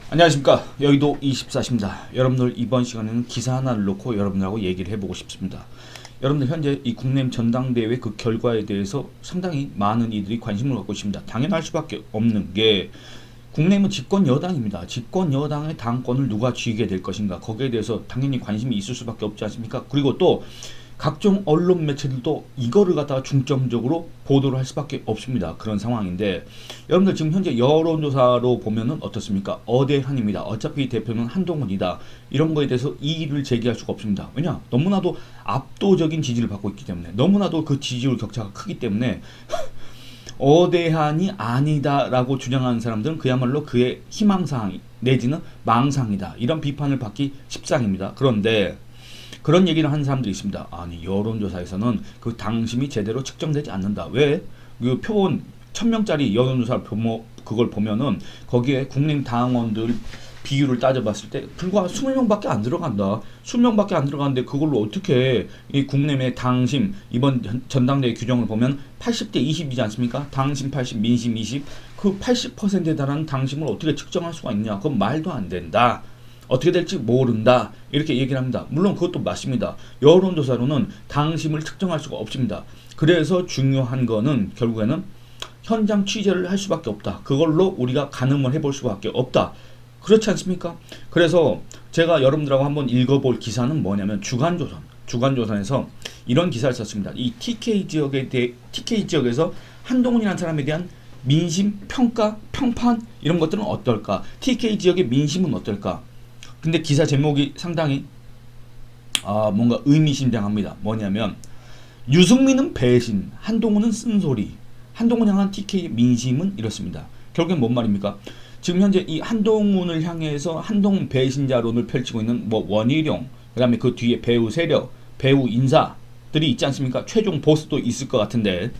안녕하십니까, 여의도 24시입니다. 여러분들 이번 시간에는 기사 하나를 놓고 여러분들하고 얘기를 해보고 싶습니다. 여러분들 현재 이 국내임 전당대회 그 결과에 대해서 상당히 많은 이들이 관심을 갖고 있습니다. 당연할 수밖에 없는 게 국내임은 집권 여당입니다. 집권 여당의 당권을 누가 쥐게 될 것인가, 거기에 대해서 당연히 관심이 있을 수밖에 없지 않습니까? 그리고 또 각종 언론 매체들도 이거를 갖다가 중점적으로 보도를 할 수밖에 없습니다. 그런 상황인데, 여러분들 지금 현재 여론조사로 보면은 어떻습니까? 어대한입니다. 어차피 대표는 한동훈이다. 이런 거에 대해서 이의를 제기할 수가 없습니다. 왜냐? 너무나도 압도적인 지지를 받고 있기 때문에, 너무나도 그 지지율 격차가 크기 때문에 어대한이 아니다라고 주장하는 사람들은 그야말로 그의 희망사항 내지는 망상이다, 이런 비판을 받기 십상입니다. 그런데 그런 얘기를 하는 사람들이 있습니다. 아니, 여론조사에서는 그 당심이 제대로 측정되지 않는다. 왜? 그 표본 1000명짜리 여론조사를 그걸 보면은 거기에 국민 당원들 비율을 따져봤을 때 불과 20명밖에 안 들어간다. 20명밖에 안 들어가는데 그걸로 어떻게 이 국내의 당심, 이번 전당대회 규정을 보면 80대 20이지 않습니까? 당심 80, 민심 20, 그 80%에 달하는 당심을 어떻게 측정할 수가 있냐? 그건 말도 안 된다. 어떻게 될지 모른다, 이렇게 얘기를 합니다. 물론 그것도 맞습니다. 여론조사로는 당심을 측정할 수가 없습니다. 그래서 중요한 거는 결국에는 현장 취재를 할 수밖에 없다. 그걸로 우리가 가늠을 해볼 수밖에 없다. 그렇지 않습니까? 그래서 제가 여러분들하고 한번 읽어볼 기사는 뭐냐면 주간조선에서 이런 기사를 썼습니다. 이 TK 지역에서 한동훈이라는 사람에 대한 민심, 평가, 평판, 이런 것들은 어떨까? TK 지역의 민심은 어떨까? 근데 기사 제목이 상당히 뭔가 의미심장합니다. 뭐냐면 유승민은 배신, 한동훈은 쓴소리. 한동훈 향한 TK의 민심은 이렇습니다. 결국엔 뭔 말입니까? 지금 현재 이 한동훈을 향해서 한동훈 배신자론을 펼치고 있는 뭐 원희룡, 그 다음에 그 뒤에 배우 세력, 배우 인사들이 있지 않습니까? 최종 보스도 있을 것 같은데,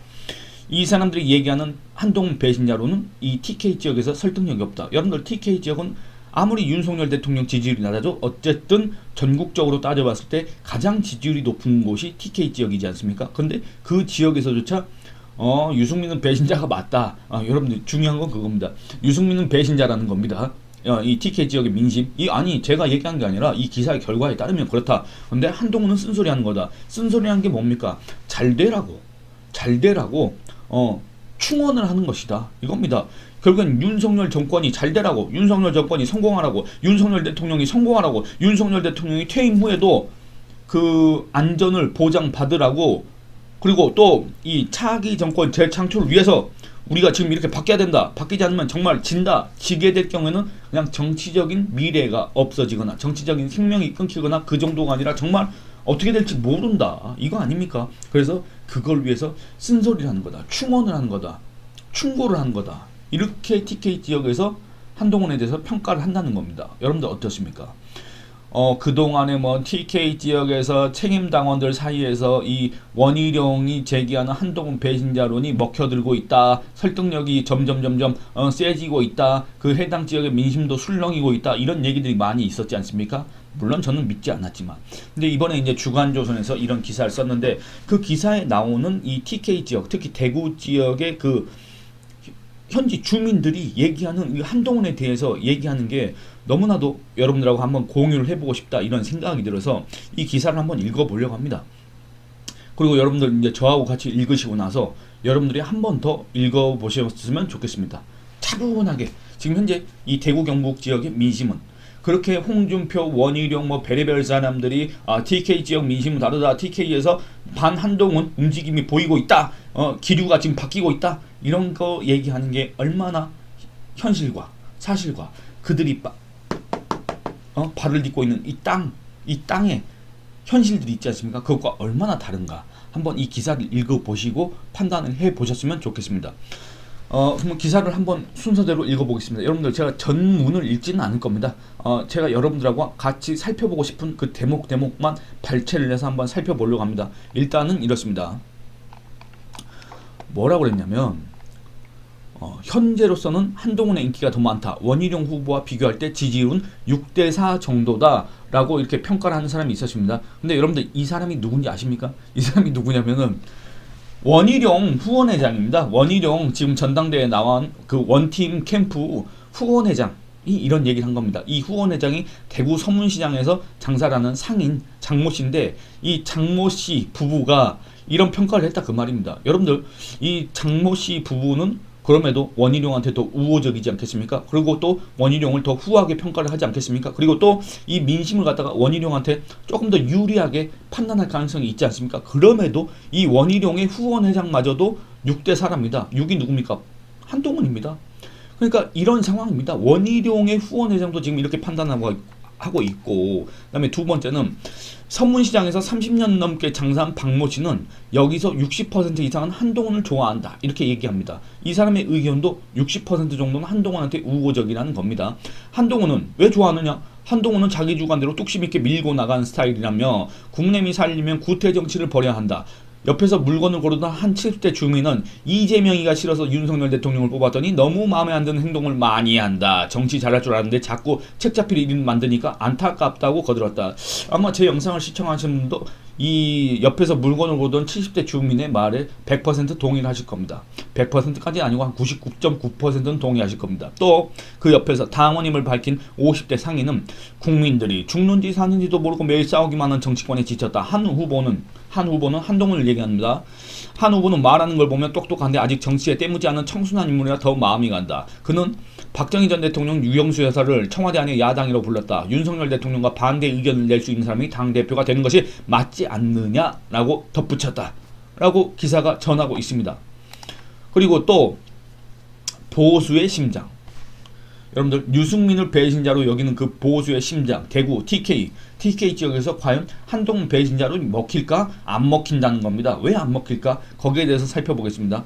이 사람들이 얘기하는 한동훈 배신자론은 이 TK 지역에서 설득력이 없다. 여러분들, TK 지역은 아무리 윤석열 대통령 지지율이 낮아도 어쨌든 전국적으로 따져봤을 때 가장 지지율이 높은 곳이 TK 지역이지 않습니까? 근데 그 지역에서조차 유승민은 배신자가 맞다. 여러분들, 중요한 건 그겁니다. 유승민은 배신자라는 겁니다. 이 TK 지역의 민심, 아니 제가 얘기한 게 아니라 이 기사의 결과에 따르면 그렇다. 근데 한동훈은 쓴소리하는 거다. 쓴소리하는 게 뭡니까? 잘 되라고 충원을 하는 것이다, 이겁니다. 결국엔 윤석열 정권이 잘 되라고, 윤석열 정권이 성공하라고, 윤석열 대통령이 성공하라고, 윤석열 대통령이 퇴임 후에도 그 안전을 보장받으라고, 그리고 또 이 차기 정권 재창출을 위해서 우리가 지금 이렇게 바뀌어야 된다. 바뀌지 않으면 정말 진다. 지게 될 경우에는 그냥 정치적인 미래가 없어지거나 정치적인 생명이 끊기거나 그 정도가 아니라 정말 어떻게 될지 모른다, 이거 아닙니까? 그래서 그걸 위해서 쓴소리를 하는 거다, 충원을 하는 거다, 충고를 하는 거다, 이렇게 TK 지역에서 한동훈에 대해서 평가를 한다는 겁니다. 여러분들 어떻습니까? 그동안에 뭐 TK 지역에서 책임 당원들 사이에서 이 원희룡이 제기하는 한동훈 배신자론이 먹혀들고 있다, 설득력이 점점 세지고 있다, 그 해당 지역의 민심도 술렁이고 있다, 이런 얘기들이 많이 있었지 않습니까? 물론 저는 믿지 않았지만, 근데 이번에 이제 주간조선에서 이런 기사를 썼는데, 그 기사에 나오는 이 TK 지역, 특히 대구 지역의 그 현지 주민들이 얘기하는 이 한동훈에 대해서 얘기하는 게 너무나도 여러분들하고 한번 공유를 해보고 싶다, 이런 생각이 들어서 이 기사를 한번 읽어보려고 합니다. 그리고 여러분들 이제 저하고 같이 읽으시고 나서 여러분들이 한 번 더 읽어보셨으면 좋겠습니다. 차분하게. 지금 현재 이 대구 경북 지역의 민심은 그렇게 홍준표, 원희룡 뭐 별의별 사람들이 TK 지역 민심은 다르다, TK에서 반 한동훈 움직임이 보이고 있다, 기류가 지금 바뀌고 있다, 이런 거 얘기하는 게 얼마나 현실과 사실과 그들이 발을 딛고 있는 이 땅의 현실들이 있지 않습니까? 그것과 얼마나 다른가, 한번 이 기사를 읽어보시고 판단을 해보셨으면 좋겠습니다. 그럼 기사를 한번 순서대로 읽어보겠습니다. 여러분들, 제가 전문을 읽지는 않을 겁니다. 제가 여러분들하고 같이 살펴보고 싶은 그 대목만 발췌를 해서 한번 살펴보려고 합니다. 일단은 이렇습니다. 뭐라고 그랬냐면, 현재로서는 한동훈의 인기가 더 많다, 원희룡 후보와 비교할 때 지지율은 6대4 정도다 라고 이렇게 평가를 하는 사람이 있었습니다. 근데 여러분들, 이 사람이 누군지 아십니까? 이 사람이 누구냐면은 원희룡 후원회장입니다. 원희룡 지금 전당대회에 나온 그 원팀 캠프 후원회장, 이런 얘기를 한 겁니다. 이 후원 회장이 대구 서문시장에서 장사를 하는 상인 장모 씨인데 이 장모 씨 부부가 이런 평가를 했다 그 말입니다. 여러분들 이 장모 씨 부부는 그럼에도 원희룡한테 더 우호적이지 않겠습니까? 그리고 또 원희룡을 더 후하게 평가를 하지 않겠습니까? 그리고 또 이 민심을 갖다가 원희룡한테 조금 더 유리하게 판단할 가능성이 있지 않습니까? 그럼에도 이 원희룡의 후원 회장마저도 6대 4랍니다. 6이 누굽니까? 한동훈입니다. 그러니까 이런 상황입니다. 원희룡의 후원 회장도 지금 이렇게 판단하고 있고, 그다음에 두 번째는 서문시장에서 30년 넘게 장사한 박모 씨는 여기서 60% 이상은 한동훈을 좋아한다 이렇게 얘기합니다. 이 사람의 의견도 60% 정도는 한동훈한테 우호적이라는 겁니다. 한동훈은 왜 좋아하느냐? 한동훈은 자기 주관대로 뚝심 있게 밀고 나간 스타일이라며 국내미 살리면 구태 정치를 벌여야 한다. 옆에서 물건을 고르던 한 70대 주민은 이재명이가 싫어서 윤석열 대통령을 뽑았더니 너무 마음에 안 드는 행동을 많이 한다. 정치 잘할 줄 아는데 자꾸 책 잡힐 일을 만드니까 안타깝다고 거들었다. 아마 제 영상을 시청하시는 분도 이 옆에서 물건을 고르던 70대 주민의 말에 100% 동의를 하실 겁니다. 100%까지 아니고 한 99.9%는 동의하실 겁니다. 또 그 옆에서 당원임을 밝힌 50대 상인은 국민들이 죽는지 사는지도 모르고 매일 싸우기만 하는 정치권에 지쳤다. 한 후보는 한동훈을 얘기합니다. 한 후보는 말하는 걸 보면 똑똑한데 아직 정치에 때묻지 않은 청순한 인물이라 더 마음이 간다. 그는 박정희 전 대통령 유영수 여사를 청와대 안에 야당이라고 불렀다. 윤석열 대통령과 반대 의견을 낼 수 있는 사람이 당대표가 되는 것이 맞지 않느냐라고 덧붙였다. 라고 기사가 전하고 있습니다. 그리고 또 보수의 심장. 여러분들 유승민을 배신자로 여기는 그 보수의 심장 대구 TK 지역에서 과연 한동훈 배신자로 먹힐까? 안 먹힌다는 겁니다. 왜 안 먹힐까? 거기에 대해서 살펴보겠습니다.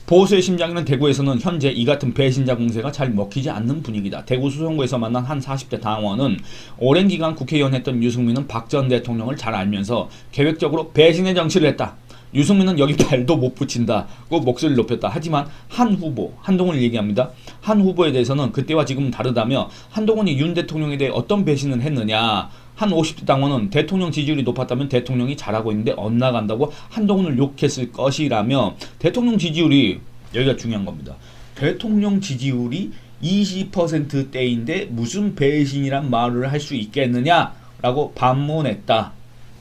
보수의 심장이는 대구에서는 현재 이 같은 배신자 공세가 잘 먹히지 않는 분위기다. 대구 수성구에서 만난 한 40대 당원은 오랜 기간 국회의원 했던 유승민은 박 전 대통령을 잘 알면서 계획적으로 배신의 정치를 했다. 유승민은 여기 발도 못 붙인다고 목소리를 높였다. 하지만 한 후보, 한동훈을 얘기합니다. 한 후보에 대해서는 그때와 지금은 다르다며 한동훈이 윤 대통령에 대해 어떤 배신을 했느냐. 한 50대 당원은 대통령 지지율이 높았다면 대통령이 잘하고 있는데 엇나간다고 한동훈을 욕했을 것이라며 대통령 지지율이 여기가 중요한 겁니다. 대통령 지지율이 20%대인데 무슨 배신이란 말을 할 수 있겠느냐라고 반문했다.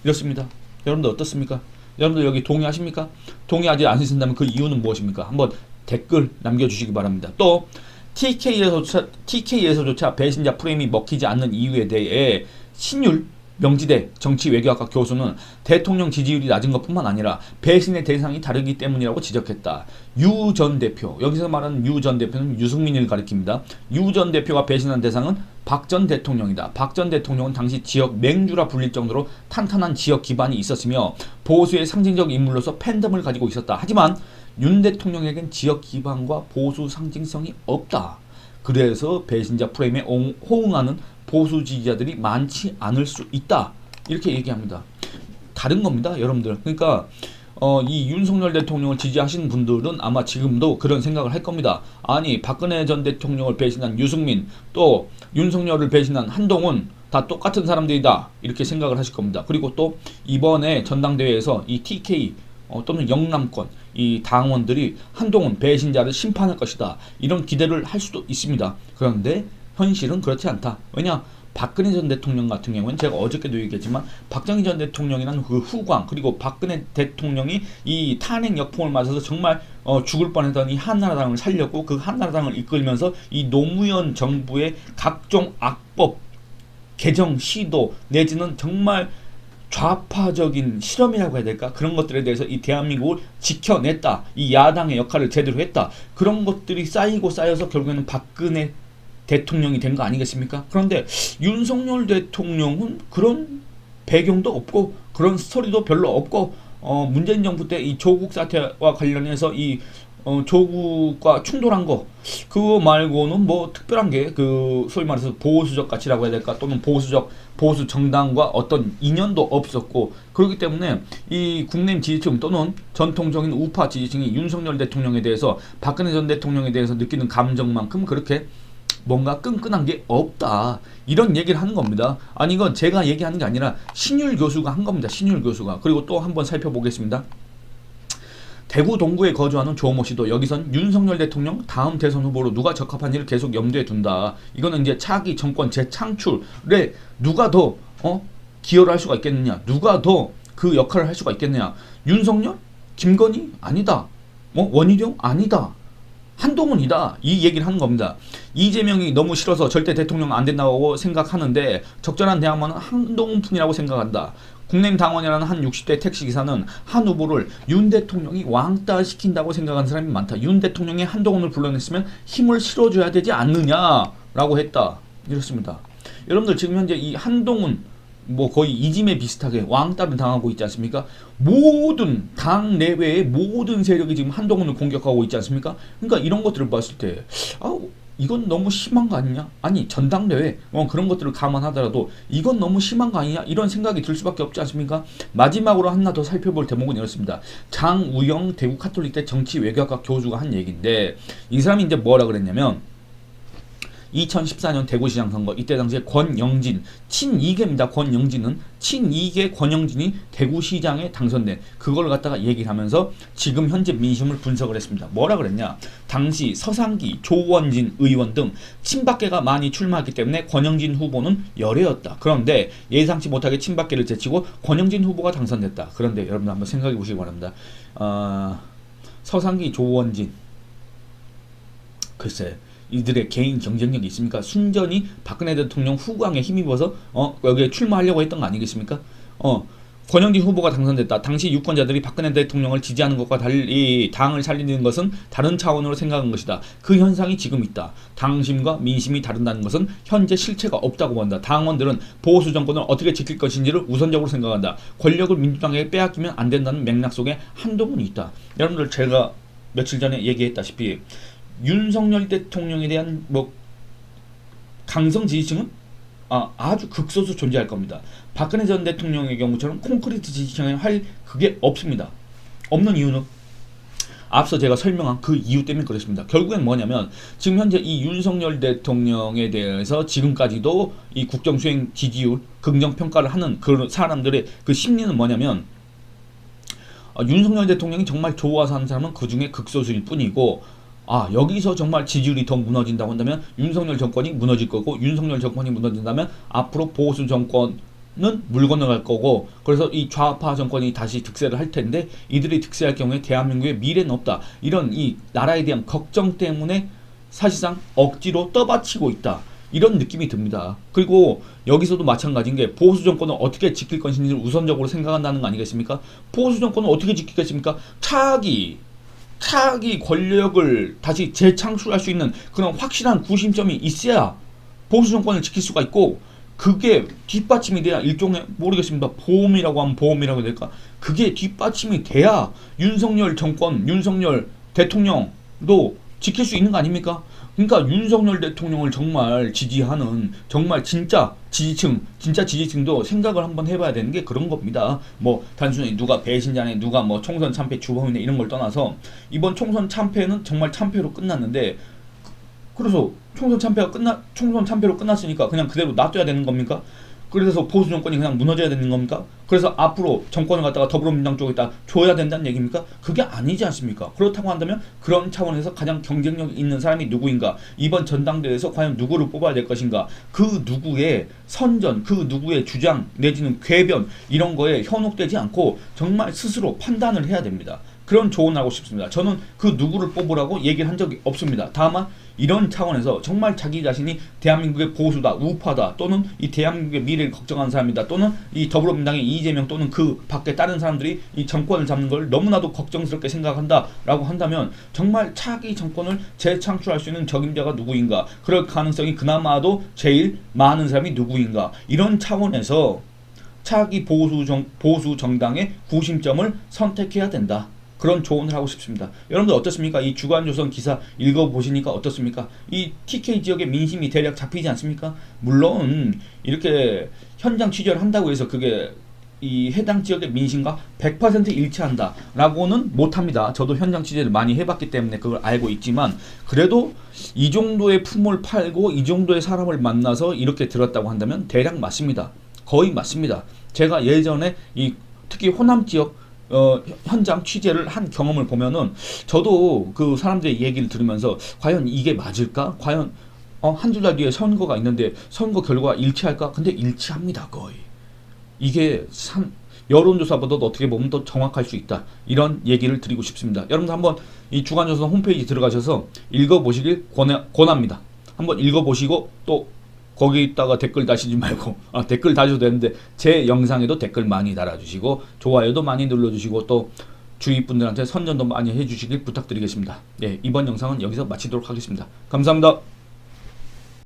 이렇습니다. 여러분들 어떻습니까? 여러분들 여기 동의하십니까? 동의하지 않으신다면 그 이유는 무엇입니까? 한번 댓글 남겨주시기 바랍니다. 또 TK에서조차 배신자 프레임이 먹히지 않는 이유에 대해 신율 명지대 정치외교학과 교수는 대통령 지지율이 낮은 것뿐만 아니라 배신의 대상이 다르기 때문이라고 지적했다. 유 전 대표, 여기서 말하는 유 전 대표는 유승민을 가리킵니다. 유 전 대표가 배신한 대상은 박 전 대통령이다. 박 전 대통령은 당시 지역 맹주라 불릴 정도로 탄탄한 지역 기반이 있었으며 보수의 상징적 인물로서 팬덤을 가지고 있었다. 하지만 윤 대통령에겐 지역 기반과 보수 상징성이 없다. 그래서 배신자 프레임에 호응하는 보수 지지자들이 많지 않을 수 있다. 이렇게 얘기합니다. 다른 겁니다, 여러분들. 그러니까 이 윤석열 대통령을 지지하시는 분들은 아마 지금도 그런 생각을 할 겁니다. 아니, 박근혜 전 대통령을 배신한 유승민, 또 윤석열을 배신한 한동훈 다 똑같은 사람들이다. 이렇게 생각을 하실 겁니다. 그리고 또 이번에 전당대회에서 이 TK 또는 영남권 이 당원들이 한동훈 배신자를 심판할 것이다. 이런 기대를 할 수도 있습니다. 그런데 현실은 그렇지 않다. 왜냐? 박근혜 전 대통령 같은 경우는 제가 어저께도 얘기했지만 박정희 전 대통령이라는 그 후광, 그리고 박근혜 대통령이 이 탄핵 역풍을 맞아서 정말 죽을 뻔했던 이 한나라당을 살렸고 그 한나라당을 이끌면서 이 노무현 정부의 각종 악법 개정 시도 내지는 정말 좌파적인 실험이라고 해야 될까? 그런 것들에 대해서 이 대한민국을 지켜냈다. 이 야당의 역할을 제대로 했다. 그런 것들이 쌓이고 쌓여서 결국에는 박근혜 대통령이 된 거 아니겠습니까? 그런데 윤석열 대통령은 그런 배경도 없고 그런 스토리도 별로 없고 문재인 정부 때 이 조국 사태와 관련해서 이 조국과 충돌한 거 그거 말고는 뭐 특별한 게 그 소위 말해서 보수적 가치라고 해야 될까, 또는 보수 정당과 어떤 인연도 없었고, 그렇기 때문에 이 국내 지지층 또는 전통적인 우파 지지층이 윤석열 대통령에 대해서 박근혜 전 대통령에 대해서 느끼는 감정만큼 그렇게 뭔가 끈끈한 게 없다. 이런 얘기를 하는 겁니다. 아니, 이건 제가 얘기하는 게 아니라 신율 교수가 한 겁니다. 신율 교수가. 그리고 또 한번 살펴보겠습니다. 대구 동구에 거주하는 조모 씨도 여기선 윤석열 대통령 다음 대선 후보로 누가 적합한지를 계속 염두에 둔다. 이거는 이제 차기 정권 재창출에 누가 더 기여를 할 수가 있겠느냐, 누가 더 그 역할을 할 수가 있겠느냐. 윤석열? 김건희? 아니다. 원희룡? 아니다. 한동훈이다. 이 얘기를 하는 겁니다. 이재명이 너무 싫어서 절대 대통령 안 된다고 생각하는데 적절한 대항마는 한동훈뿐이라고 생각한다. 국내임 당원이라는 한 60대 택시기사는 한 후보를 윤 대통령이 왕따 시킨다고 생각하는 사람이 많다. 윤 대통령이 한동훈을 불러냈으면 힘을 실어줘야 되지 않느냐라고 했다. 이렇습니다. 여러분들 지금 현재 이 한동훈 거의 이짐에 비슷하게 왕따를 당하고 있지 않습니까? 모든 당 내외의 모든 세력이 지금 한동훈을 공격하고 있지 않습니까? 그러니까 이런 것들을 봤을 때 이건 너무 심한 거 아니냐? 아니 전당대회 그런 것들을 감안하더라도 이건 너무 심한 거 아니냐? 이런 생각이 들 수밖에 없지 않습니까? 마지막으로 하나 더 살펴볼 대목은 이렇습니다. 장우영 대구 카톨릭대 정치외교학과 교수가 한 얘기인데 이 사람이 이제 뭐라 그랬냐면 2014년 대구시장 선거 이때 당시에 권영진 친이계입니다. 권영진은 친이계 권영진이 대구시장에 당선된 그걸 갖다가 얘기를 하면서 지금 현재 민심을 분석을 했습니다. 뭐라 그랬냐? 당시 서상기, 조원진 의원 등 친박계가 많이 출마했기 때문에 권영진 후보는 열애였다. 그런데 예상치 못하게 친박계를 제치고 권영진 후보가 당선됐다. 그런데 여러분들 한번 생각해 보시기 바랍니다. 서상기, 조원진 글쎄 이들의 개인 경쟁력이 있습니까? 순전히 박근혜 대통령 후광에 힘입어서 여기에 출마하려고 했던 거 아니겠습니까? 권영진 후보가 당선됐다. 당시 유권자들이 박근혜 대통령을 지지하는 것과 달리 당을 살리는 것은 다른 차원으로 생각한 것이다. 그 현상이 지금 있다. 당심과 민심이 다른다는 것은 현재 실체가 없다고 본다. 당원들은 보수 정권을 어떻게 지킬 것인지를 우선적으로 생각한다. 권력을 민주당에게 빼앗기면 안 된다는 맥락 속에 한동훈이 있다. 여러분들 제가 며칠 전에 얘기했다시피 윤석열 대통령에 대한 강성 지지층은 아주 극소수 존재할 겁니다. 박근혜 전 대통령의 경우처럼 콘크리트 지지층에 할 그게 없습니다. 없는 이유는 앞서 제가 설명한 그 이유 때문에 그렇습니다. 결국엔 뭐냐면 지금 현재 이 윤석열 대통령에 대해서 지금까지도 이 국정수행 지지율 긍정평가를 하는 그 사람들의 그 심리는 뭐냐면 윤석열 대통령이 정말 좋아서 하는 사람은 그 중에 극소수일 뿐이고 여기서 정말 지지율이 더 무너진다고 한다면 윤석열 정권이 무너질 거고 윤석열 정권이 무너진다면 앞으로 보수 정권은 물 건너갈 거고 그래서 이 좌파 정권이 다시 득세를 할 텐데 이들이 득세할 경우에 대한민국의 미래는 없다. 이런 이 나라에 대한 걱정 때문에 사실상 억지로 떠받치고 있다. 이런 느낌이 듭니다. 그리고 여기서도 마찬가지인 게 보수 정권을 어떻게 지킬 것인지를 우선적으로 생각한다는 거 아니겠습니까? 보수 정권을 어떻게 지키겠습니까? 차기 권력을 다시 재창출할 수 있는 그런 확실한 구심점이 있어야 보수 정권을 지킬 수가 있고 그게 뒷받침이 돼야 일종의 모르겠습니다. 보험이라고 하면 보험이라고 해야 될까? 그게 뒷받침이 돼야 윤석열 정권, 윤석열 대통령도 지킬 수 있는 거 아닙니까? 그러니까 윤석열 대통령을 정말 지지하는 정말 진짜 지지층도 생각을 한번 해봐야 되는 게 그런 겁니다. 단순히 누가 배신자네, 누가 총선 참패 주범이네 이런 걸 떠나서 이번 총선 참패는 정말 참패로 끝났는데 그래서 총선 참패로 끝났으니까 그냥 그대로 놔둬야 되는 겁니까? 그래서 보수 정권이 그냥 무너져야 되는 겁니까? 그래서 앞으로 정권을 갖다가 더불어민주당 쪽에다 줘야 된다는 얘기입니까? 그게 아니지 않습니까? 그렇다고 한다면 그런 차원에서 가장 경쟁력 있는 사람이 누구인가? 이번 전당대회에서 과연 누구를 뽑아야 될 것인가? 그 누구의 선전, 그 누구의 주장 내지는 궤변 이런 거에 현혹되지 않고 정말 스스로 판단을 해야 됩니다. 그런 조언을 하고 싶습니다. 저는 그 누구를 뽑으라고 얘기를 한 적이 없습니다. 다만 이런 차원에서 정말 자기 자신이 대한민국의 보수다, 우파다, 또는 이 대한민국의 미래를 걱정하는 사람이다, 또는 이 더불어민주당의 이재명 또는 그 밖에 다른 사람들이 이 정권을 잡는 걸 너무나도 걱정스럽게 생각한다라고 한다면 정말 차기 정권을 재창출할 수 있는 적임자가 누구인가? 그럴 가능성이 그나마도 제일 많은 사람이 누구인가? 이런 차원에서 차기 보수 정당의 구심점을 선택해야 된다. 그런 조언을 하고 싶습니다. 여러분들 어떻습니까? 이 주간조선 기사 읽어보시니까 어떻습니까? 이 TK 지역의 민심이 대략 잡히지 않습니까? 물론 이렇게 현장 취재를 한다고 해서 그게 이 해당 지역의 민심과 100% 일치한다 라고는 못합니다. 저도 현장 취재를 많이 해봤기 때문에 그걸 알고 있지만 그래도 이 정도의 품을 팔고 이 정도의 사람을 만나서 이렇게 들었다고 한다면 대략 맞습니다. 거의 맞습니다. 제가 예전에 특히 호남 지역 현장 취재를 한 경험을 보면은 저도 그 사람들의 얘기를 들으면서 과연 이게 맞을까? 과연 한 두 달 뒤에 선거가 있는데 선거 결과가 일치할까? 근데 일치합니다, 거의. 이게 여론조사보다도 어떻게 보면 더 정확할 수 있다. 이런 얘기를 드리고 싶습니다. 여러분들 한번 이 주간조선 홈페이지 들어가셔서 읽어보시길 권합니다. 한번 읽어보시고 또 거기다가 댓글 다시지 말고 댓글 다셔도 되는데 제 영상에도 댓글 많이 달아주시고 좋아요도 많이 눌러주시고 또 주위 분들한테 선전도 많이 해주시길 부탁드리겠습니다. 네, 이번 영상은 여기서 마치도록 하겠습니다. 감사합니다.